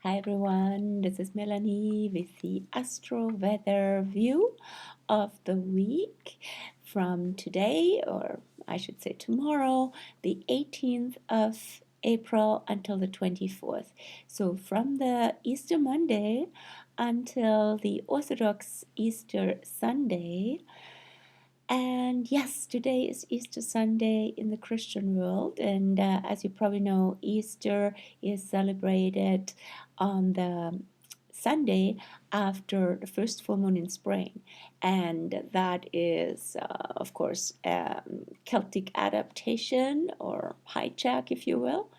Hi everyone, this is Melanie with the Astro weather view of the week from today, or I should say tomorrow, the 18th of April until the 24th. So from the Easter Monday until the Orthodox Easter Sunday. And yes, today is Easter Sunday in the Christian world, and as you probably know, Easter is celebrated on the Sunday after the first full moon in spring, and that is, of course, Celtic adaptation or hijack, if you will,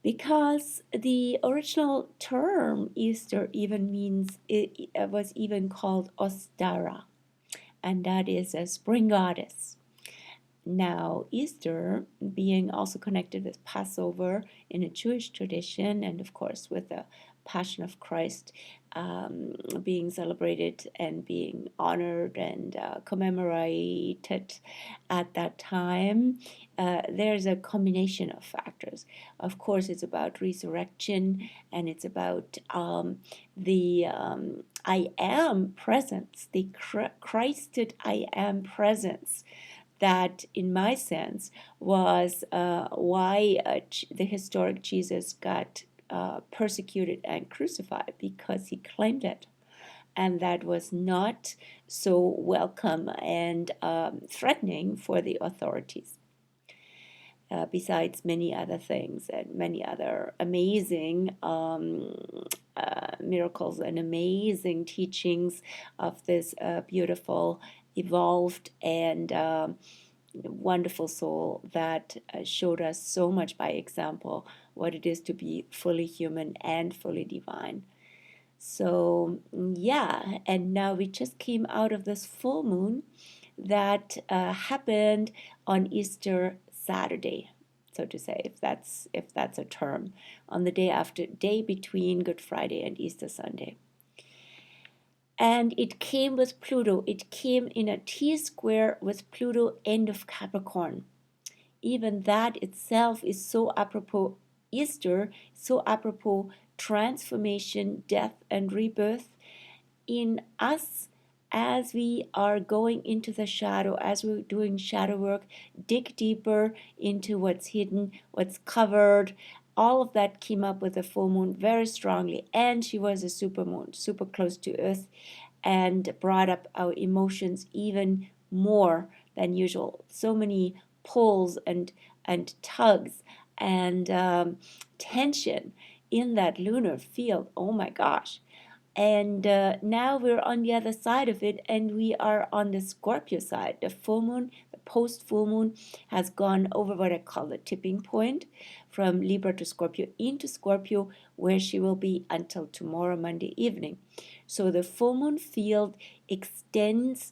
because the original term Easter even means it was even called Ostara, and that is a spring goddess. Now, Easter being also connected with Passover in a Jewish tradition, and of course with the Passion of Christ being celebrated and being honored and commemorated at that time, there's a combination of factors. Of course, it's about resurrection, and it's about the I am presence, the Christed I am presence, that in my sense was why the historic Jesus got persecuted and crucified, because he claimed it, and that was not so welcome and threatening for the authorities. Besides many other things and many other amazing miracles and amazing teachings of this beautiful, evolved, and wonderful soul that showed us so much by example what it is to be fully human and fully divine. So yeah, and now we just came out of this full moon that happened on Easter Saturday, so to say, if that's a term, on the day between Good Friday and Easter Sunday. And it came with Pluto. It came in a T-square with Pluto, end of Capricorn. Even that itself is so apropos Easter, so apropos transformation, death, and rebirth in us as we are going into the shadow, as we're doing shadow work, dig deeper into what's hidden, what's covered. All of that came up with the full moon very strongly, and she was a supermoon, super close to Earth, and brought up our emotions even more than usual. So many pulls and tugs and tension in that lunar field. Oh my gosh. And now we're on the other side of it, and we are on the Scorpio side. The full moon, the post full moon, has gone over what I call the tipping point, from Libra to Scorpio into Scorpio, where she will be until tomorrow, Monday evening. So the full moon field extended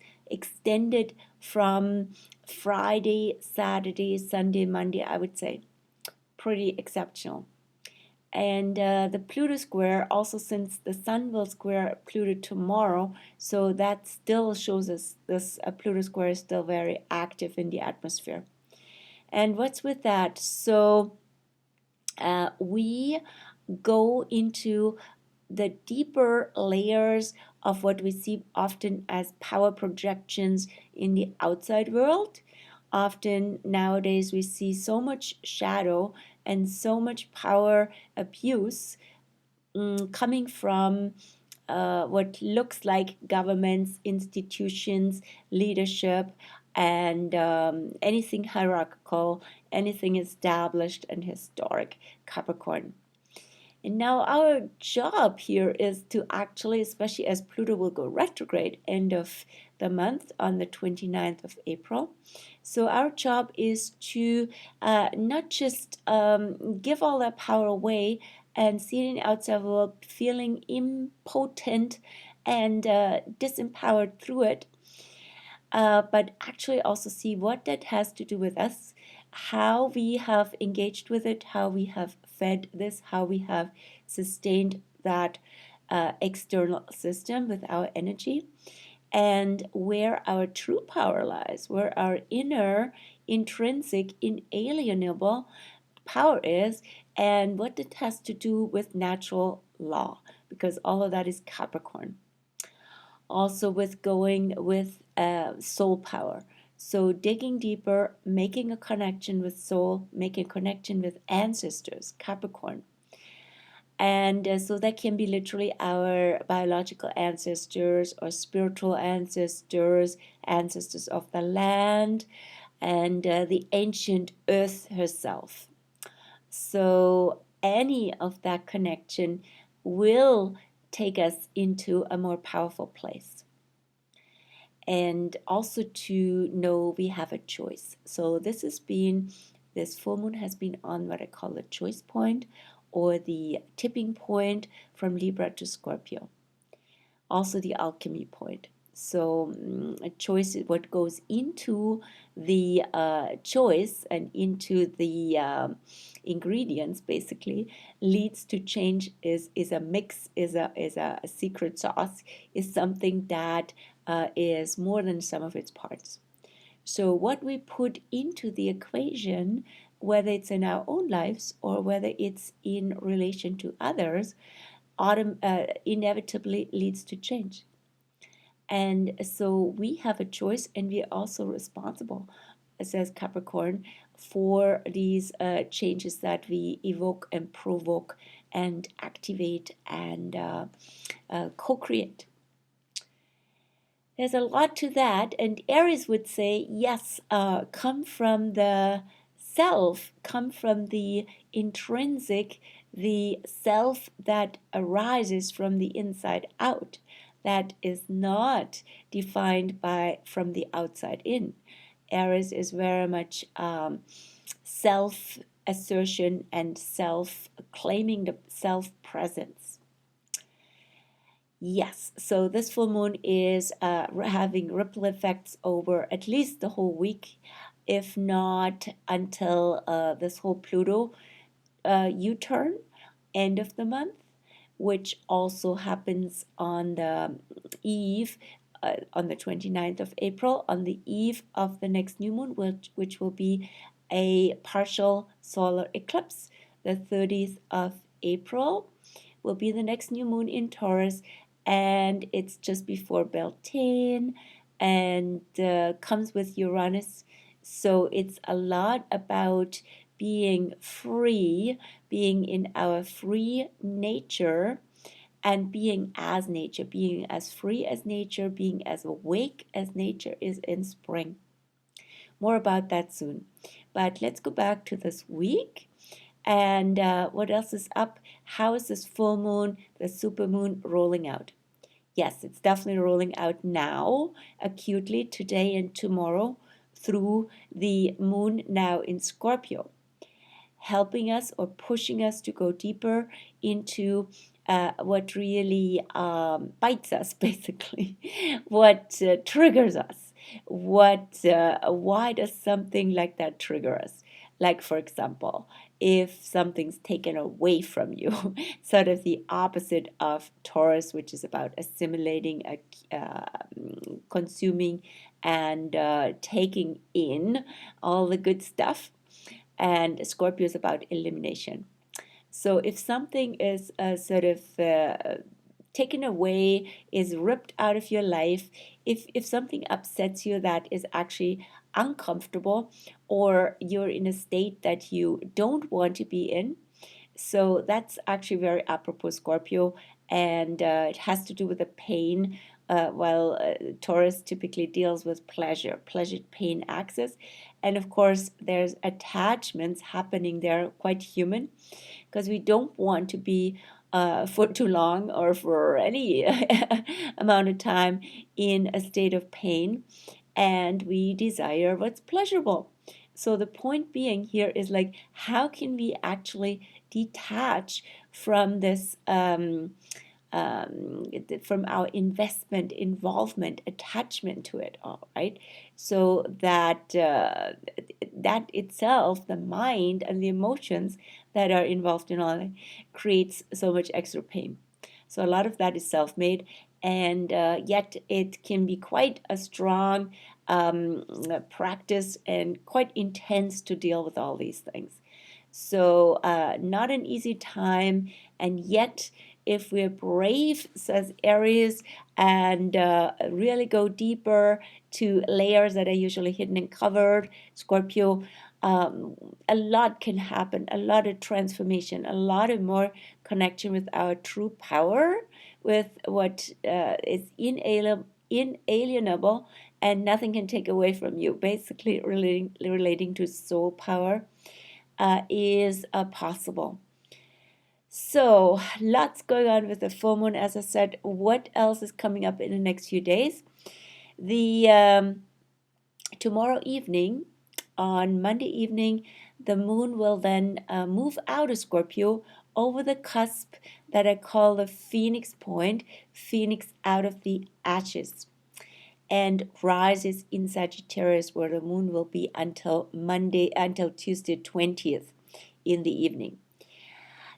from Friday, Saturday, Sunday, Monday, I would say. Pretty exceptional. And the Pluto square, also since the Sun will square Pluto tomorrow, so that still shows us this Pluto square is still very active in the atmosphere. And what's with that? So we go into the deeper layers of what we see often as power projections in the outside world. Often nowadays we see so much shadow and so much power abuse coming from what looks like governments, institutions, leadership, and anything hierarchical, anything established and historic, Capricorn. And now our job here is to actually, especially as Pluto will go retrograde end of the month on the 29th of April. So our job is to not just give all that power away and see it in the outside world feeling impotent and disempowered through it, but actually also see what that has to do with us, how we have engaged with it, how we have fed this, how we have sustained that external system with our energy, and where our true power lies, where our inner, intrinsic, inalienable power is and what it has to do with natural law, because all of that is Capricorn. Also with going with soul power. So digging deeper, making a connection with soul, making a connection with ancestors, Capricorn. And so that can be literally our biological ancestors or spiritual ancestors, ancestors of the land, and the ancient earth herself. So any of that connection will take us into a more powerful place. And also to know we have a choice. So this full moon has been on what I call the choice point, or the tipping point from Libra to Scorpio. Also the alchemy point. So a choice is what goes into the choice and into the ingredients, basically leads to change, is a mix, is a secret sauce, is something that is more than sum of its parts. So what we put into the equation, whether it's in our own lives or whether it's in relation to others, inevitably leads to change. And so we have a choice, and we are also responsible, says Capricorn, for these changes that we evoke and provoke and activate and co-create. There's a lot to that, and Aries would say, yes, come from the self, come from the intrinsic, the self that arises from the inside out, that is not defined by from the outside in. Aries is very much self assertion and self claiming, the self presence. Yes, so this full moon is having ripple effects over at least the whole week, if not until this whole Pluto U-turn, end of the month, which also happens on the eve, on the 29th of April, on the eve of the next new moon, which will be a partial solar eclipse. The 30th of April will be the next new moon in Taurus, and it's just before Beltane, and comes with Uranus. So it's a lot about being free, being in our free nature, and being as nature, being as free as nature, being as awake as nature is in spring. More about that soon. But let's go back to this week. And what else is up? How is this full moon, the supermoon, rolling out? Yes, it's definitely rolling out now, acutely, today and tomorrow, through the moon now in Scorpio, helping us or pushing us to go deeper into what really bites us, basically, what triggers us, why does something like that trigger us? Like, for example, if something's taken away from you, sort of the opposite of Taurus, which is about assimilating, consuming, and taking in all the good stuff. And Scorpio is about elimination. So if something is sort of taken away, is ripped out of your life, if something upsets you that is actually uncomfortable, or you're in a state that you don't want to be in, so that's actually very apropos Scorpio, and it has to do with the pain, while Taurus typically deals with pleasure, pain axis. And of course, there's attachments happening there, quite human, because we don't want to be for too long or for any amount of time in a state of pain, and we desire what's pleasurable. So the point being here is like, how can we actually detach from this, from our involvement, attachment to it all, right? So that that itself, the mind and the emotions that are involved in all that, creates so much extra pain. So a lot of that is self-made, and yet it can be quite a strong practice and quite intense to deal with all these things. So not an easy time, and yet if we're brave, says Aries, and really go deeper to layers that are usually hidden and covered, Scorpio, a lot can happen, a lot of transformation, a lot of more connection with our true power, with what is inalienable and nothing can take away from you, basically relating to soul power, is possible. So lots going on with the full moon. As I said, what else is coming up in the next few days? The tomorrow evening, on Monday evening, the moon will then move out of Scorpio over the cusp that I call the Phoenix point, Phoenix out of the ashes, and rises in Sagittarius, where the moon will be until Tuesday 20th in the evening.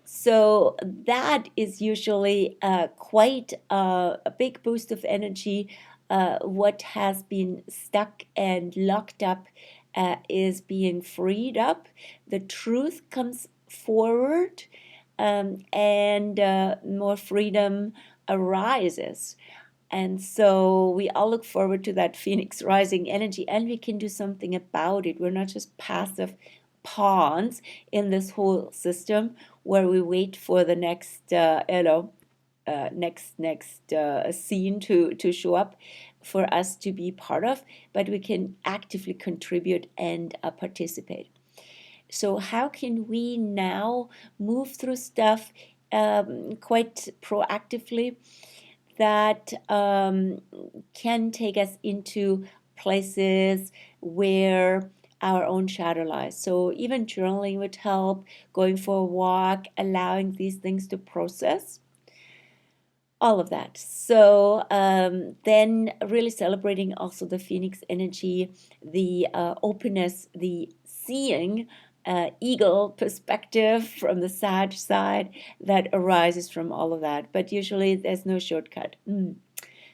So that is usually quite a big boost of energy. What has been stuck and locked up is being freed up. The truth comes forward, and more freedom arises. And so we all look forward to that Phoenix rising energy, and we can do something about it. We're not just passive pawns in this whole system where we wait for the next, scene to show up for us to be part of, but we can actively contribute and participate. So how can we now move through stuff quite proactively that can take us into places where our own shadow lies? So even journaling would help, going for a walk, allowing these things to process, all of that. So then really celebrating also the Phoenix energy, the openness, the seeing eagle perspective from the Sag side that arises from all of that. But usually there's no shortcut.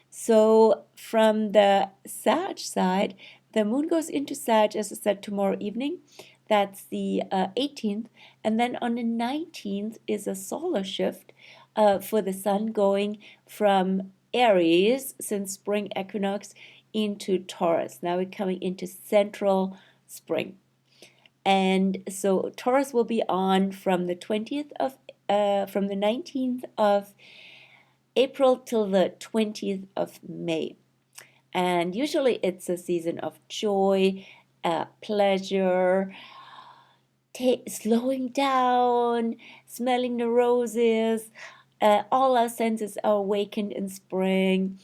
So from the Sag side, the moon goes into Sag, as I said, tomorrow evening. That's the 18th. And then on the 19th is a solar shift for the sun going from Aries, since spring equinox, into Taurus. Now we're coming into central spring. And so Taurus will be on from the 19th of April till the 20th of May. And usually it's a season of joy, pleasure, slowing down, smelling the roses. All our senses are awakened in spring.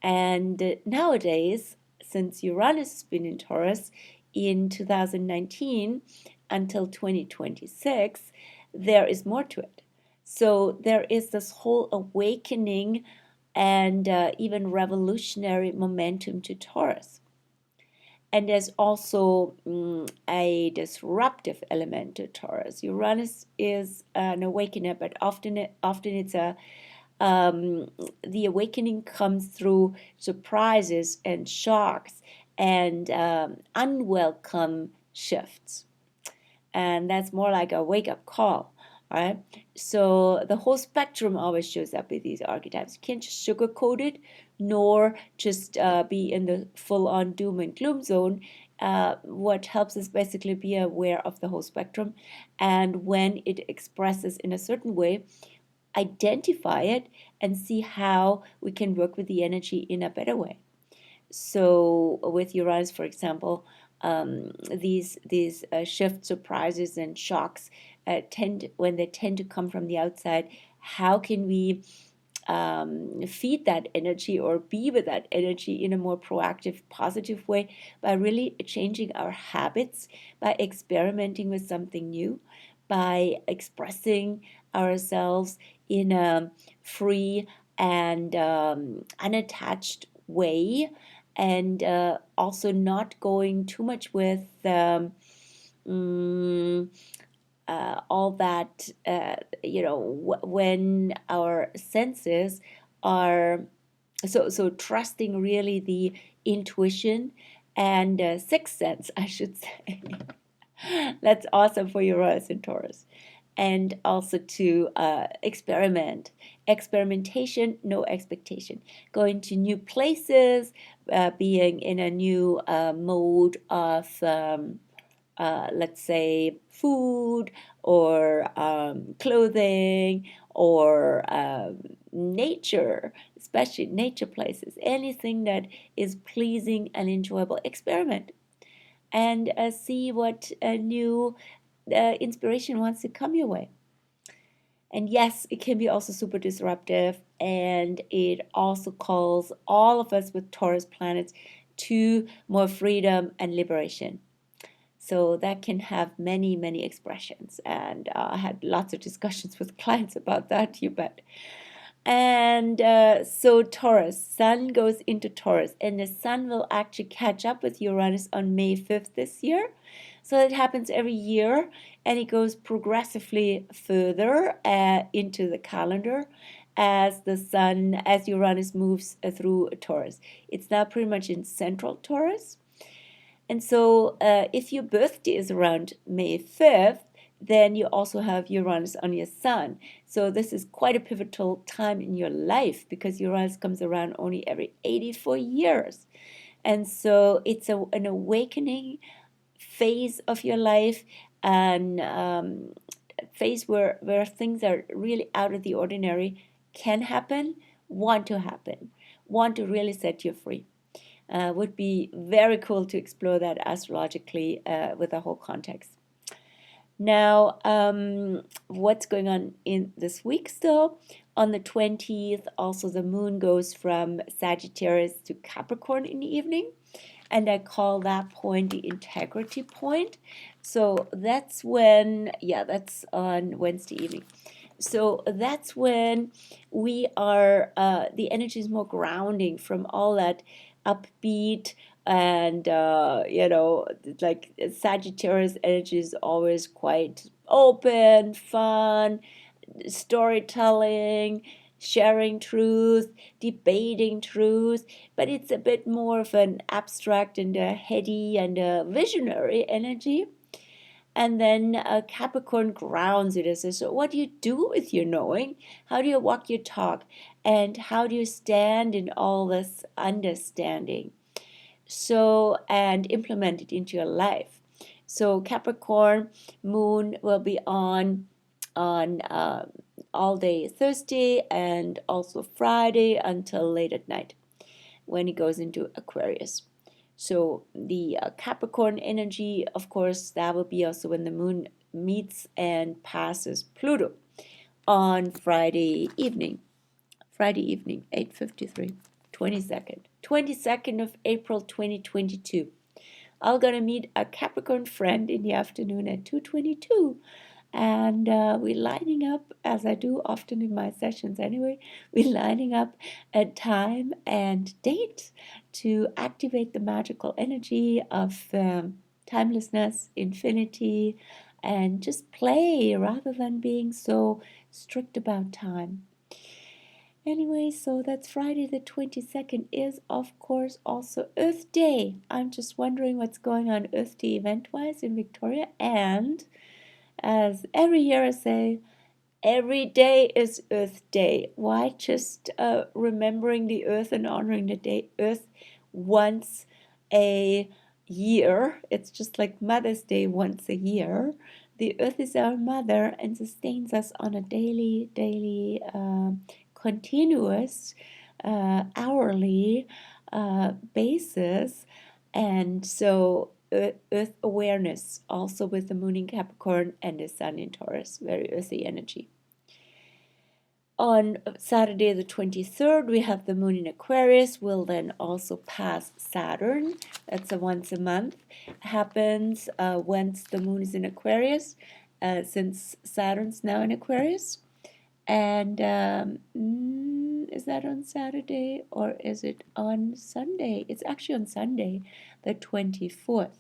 And nowadays, since Uranus has been in Taurus in 2019 until 2026, there is more to it. So there is this whole awakening and even revolutionary momentum to Taurus. And there's also a disruptive element to Taurus. Uranus is an awakener, but often it's the awakening comes through surprises and shocks and unwelcome shifts. And that's more like a wake-up call. All right. So the whole spectrum always shows up with these archetypes. You can't just sugarcoat it, nor just be in the full-on doom and gloom zone. What helps is basically be aware of the whole spectrum, and when it expresses in a certain way, identify it and see how we can work with the energy in a better way. So with Uranus, for example, these shift surprises and shocks tend to come from the outside. How can we feed that energy or be with that energy in a more proactive, positive way by really changing our habits, by experimenting with something new, by expressing ourselves in a free and unattached way, and also not going too much with all that, when our senses are so trusting really the intuition and sixth sense, I should say. That's awesome for Uranus and Taurus. And also to experiment. Experimentation, no expectation. Going to new places, being in a new mode of, let's say, food or clothing or nature, especially nature places, anything that is pleasing and enjoyable. Experiment and see what new inspiration wants to come your way. And yes, it can be also super disruptive, and it also calls all of us with Taurus planets to more freedom and liberation. So that can have many, many expressions. And I had lots of discussions with clients about that, you bet. And so Taurus, Sun goes into Taurus, and the Sun will actually catch up with Uranus on May 5th this year. So it happens every year, and it goes progressively further into the calendar as the Sun, as Uranus moves through Taurus. It's now pretty much in central Taurus. And so if your birthday is around May 5th, then you also have Uranus on your Sun. So this is quite a pivotal time in your life because Uranus comes around only every 84 years. And so it's an awakening phase of your life, and phase where things are really out of the ordinary can happen, want to really set you free. Would be very cool to explore that astrologically with the whole context. Now, what's going on in this week still? On the 20th, also the moon goes from Sagittarius to Capricorn in the evening. And I call that point the integrity point. So that's when, that's on Wednesday evening. So that's when we are, the energy is more grounding from all that upbeat and like Sagittarius energy is always quite open, fun, storytelling, sharing truth, debating truth, but it's a bit more of an abstract and a heady and a visionary energy. And then Capricorn grounds it. It says, so what do you do with your knowing? How do you walk your talk? And how do you stand in all this understanding? So, and implement it into your life. So Capricorn moon will be on all day Thursday and also Friday until late at night when it goes into Aquarius. So the Capricorn energy, of course, that will be also when the moon meets and passes Pluto on Friday evening. Friday evening, 8:53, 22nd of April 2022. I'm going to meet a Capricorn friend in the afternoon at 2:22. And we're lining up, as I do often in my sessions anyway, we're lining up a time and date to activate the magical energy of timelessness, infinity, and just play rather than being so strict about time. Anyway, so that's Friday the 22nd is, of course, also Earth Day. I'm just wondering what's going on Earth Day event-wise in Victoria. And as every year I say, every day is Earth Day. Why just remembering the Earth and honoring the day Earth once a year? It's just like Mother's Day once a year. The Earth is our mother and sustains us on a daily, continuous, hourly basis. And so Earth awareness, also with the moon in Capricorn and the sun in Taurus, very earthy energy. On Saturday the 23rd, we have the moon in Aquarius, will then also pass Saturn. That's a once a month. Happens once the moon is in Aquarius, since Saturn's now in Aquarius. And is that on Saturday or is it on Sunday? It's actually on Sunday, the 24th.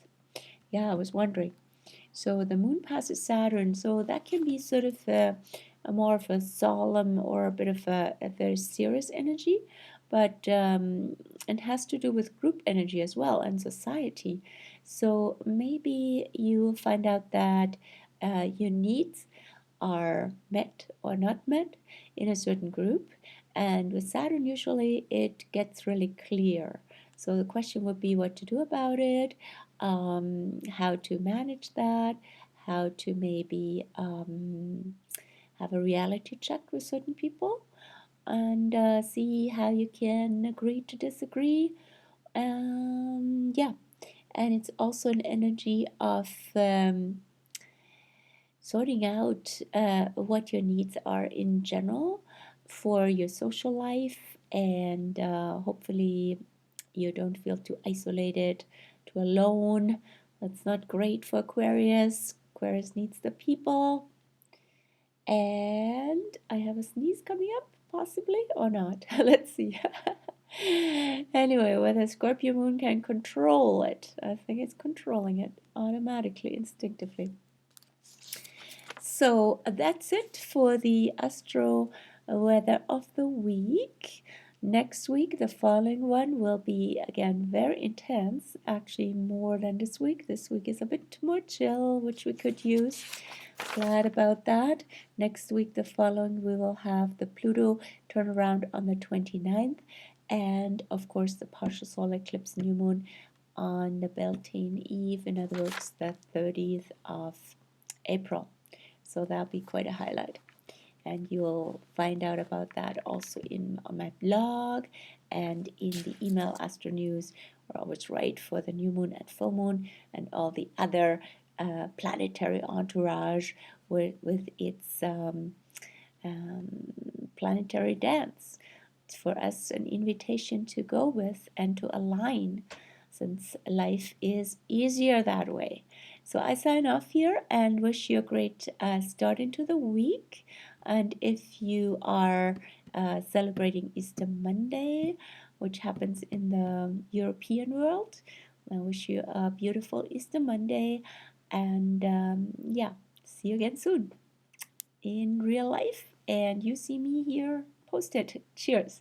Yeah, I was wondering. So the moon passes Saturn, so that can be sort of a more of a solemn or a bit of a very serious energy, but it has to do with group energy as well and society. So maybe you find out that your needs are met or not met in a certain group. And with Saturn, usually it gets really clear. So the question would be what to do about it, how to manage that, how to maybe have a reality check with certain people, and see how you can agree to disagree. Yeah, and it's also an energy of sorting out what your needs are in general for your social life, and hopefully you don't feel too isolated, too alone. That's not great for Aquarius. Aquarius needs the people. And I have a sneeze coming up, possibly, or not. Let's see. Anyway, whether Scorpio moon can control it. I think it's controlling it automatically, instinctively. So that's it for the Astro weather of the week. Next week, the following one will be again very intense, actually more than this week. This week is a bit more chill, which we could use. Glad about that. Next week, the following, we will have the Pluto turnaround on the 29th, and of course, the partial solar eclipse new moon on the Beltane Eve, in other words, the 30th of April. So that'll be quite a highlight. And you'll find out about that also on my blog and in the email Astro News, where I always write for the new moon and full moon and all the other planetary entourage with its planetary dance. It's for us an invitation to go with and to align, since life is easier that way. So I sign off here and wish you a great start into the week. And if you are celebrating Easter Monday, which happens in the European world, I wish you a beautiful Easter Monday. And yeah, see you again soon in real life. And you see me here posted. Cheers.